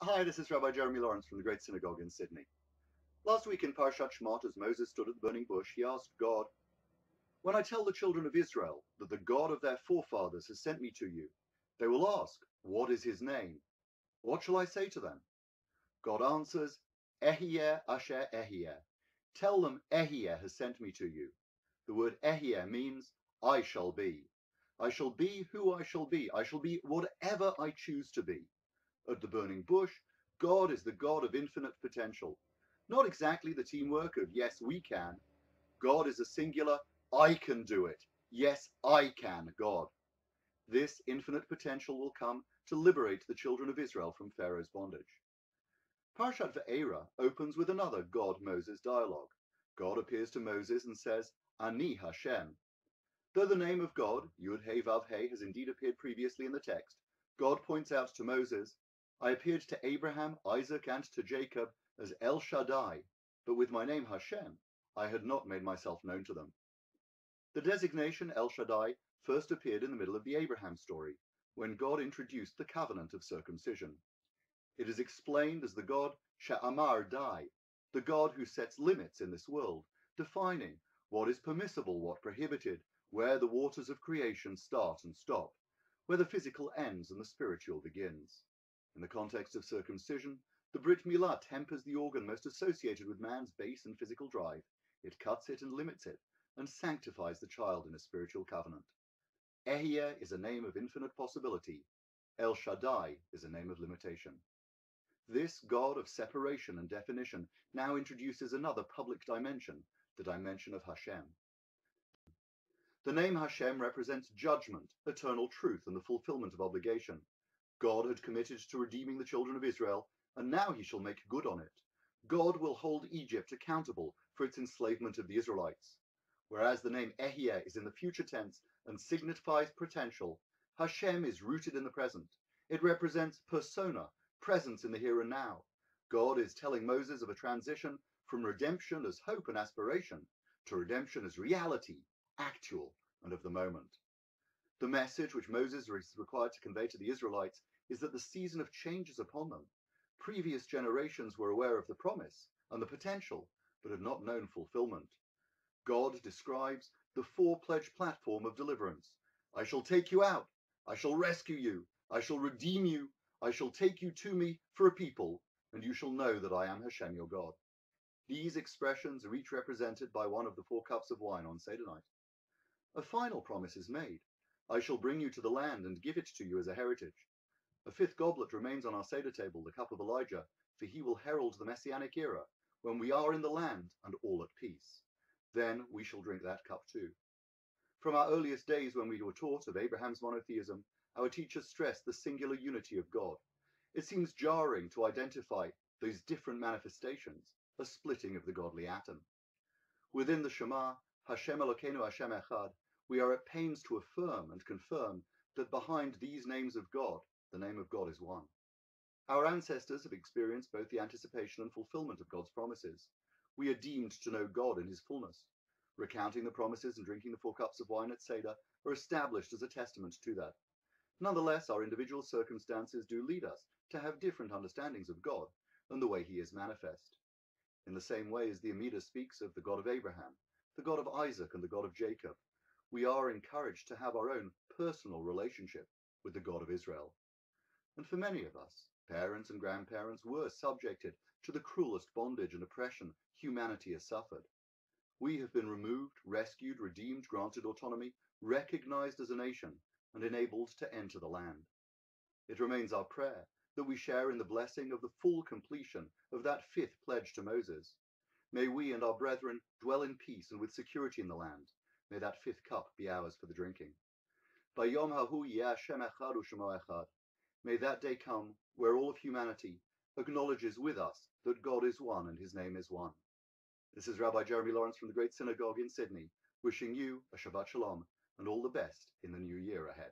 Hi, this is Rabbi Jeremy Lawrence from the Great Synagogue in Sydney. Last week in Parshat Shemot, as Moses stood at the burning bush, he asked God, "When I tell the children of Israel that the God of their forefathers has sent me to you, they will ask, 'What is his name?' What shall I say to them?" God answers, "Ehyeh asher ehyeh." Tell them Ehyeh has sent me to you. The word Ehyeh means I shall be. I shall be who I shall be. I shall be whatever I choose to be. At the burning bush, God is the God of infinite potential. Not exactly the teamwork of yes, we can. God is a singular, I can do it. Yes, I can, God. This infinite potential will come to liberate the children of Israel from Pharaoh's bondage. Parshat Ve'era opens with another God-Moses dialogue. God appears to Moses and says, Ani Hashem. Though the name of God, Yud-He-Vav-He, has indeed appeared previously in the text, God points out to Moses, I appeared to Abraham, Isaac, and to Jacob as El Shaddai, but with my name Hashem, I had not made myself known to them. The designation El Shaddai first appeared in the middle of the Abraham story, when God introduced the covenant of circumcision. It is explained as the God She'amar Dai, the God who sets limits in this world, defining what is permissible, what prohibited, where the waters of creation start and stop, where the physical ends and the spiritual begins. In the context of circumcision, the Brit Milah tempers the organ most associated with man's base and physical drive. It cuts it and limits it, and sanctifies the child in a spiritual covenant. Ehyeh is a name of infinite possibility. El Shaddai is a name of limitation. This God of separation and definition now introduces another public dimension, the dimension of Hashem. The name Hashem represents judgment, eternal truth, and the fulfillment of obligation. God had committed to redeeming the children of Israel, and now he shall make good on it. God will hold Egypt accountable for its enslavement of the Israelites. Whereas the name Ehyeh is in the future tense and signifies potential, Hashem is rooted in the present. It represents persona, presence in the here and now. God is telling Moses of a transition from redemption as hope and aspiration to redemption as reality, actual, and of the moment. The message which Moses is required to convey to the Israelites is that the season of change is upon them. Previous generations were aware of the promise and the potential, but had not known fulfillment. God describes the four-pledge platform of deliverance. I shall take you out. I shall rescue you. I shall redeem you. I shall take you to me for a people, and you shall know that I am Hashem your God. These expressions are each represented by one of the 4 cups of wine on Seder night. A final promise is made. I shall bring you to the land and give it to you as a heritage. A 5th goblet remains on our Seder table, the cup of Elijah, for he will herald the Messianic era, when we are in the land and all at peace. Then we shall drink that cup too. From our earliest days when we were taught of Abraham's monotheism, our teachers stressed the singular unity of God. It seems jarring to identify those different manifestations, a splitting of the godly atom. Within the Shema, Hashem Elokeinu Hashem Echad, we are at pains to affirm and confirm that behind these names of God, the name of God is one. Our ancestors have experienced both the anticipation and fulfillment of God's promises. We are deemed to know God in his fullness. Recounting the promises and drinking the 4 cups of wine at Seder are established as a testament to that. Nonetheless, our individual circumstances do lead us to have different understandings of God and the way he is manifest. In the same way as the Amidah speaks of the God of Abraham, the God of Isaac, and the God of Jacob, we are encouraged to have our own personal relationship with the God of Israel. And for many of us, parents and grandparents were subjected to the cruelest bondage and oppression humanity has suffered. We have been removed, rescued, redeemed, granted autonomy, recognized as a nation, and enabled to enter the land. It remains our prayer that we share in the blessing of the full completion of that 5th pledge to Moses. May we and our brethren dwell in peace and with security in the land. May that 5th cup be ours for the drinking. Bayom hahu yeh Hashem echad u'shemo echad. May that day come where all of humanity acknowledges with us that God is one and his name is one. This is Rabbi Jeremy Lawrence from the Great Synagogue in Sydney, wishing you a Shabbat Shalom and all the best in the new year ahead.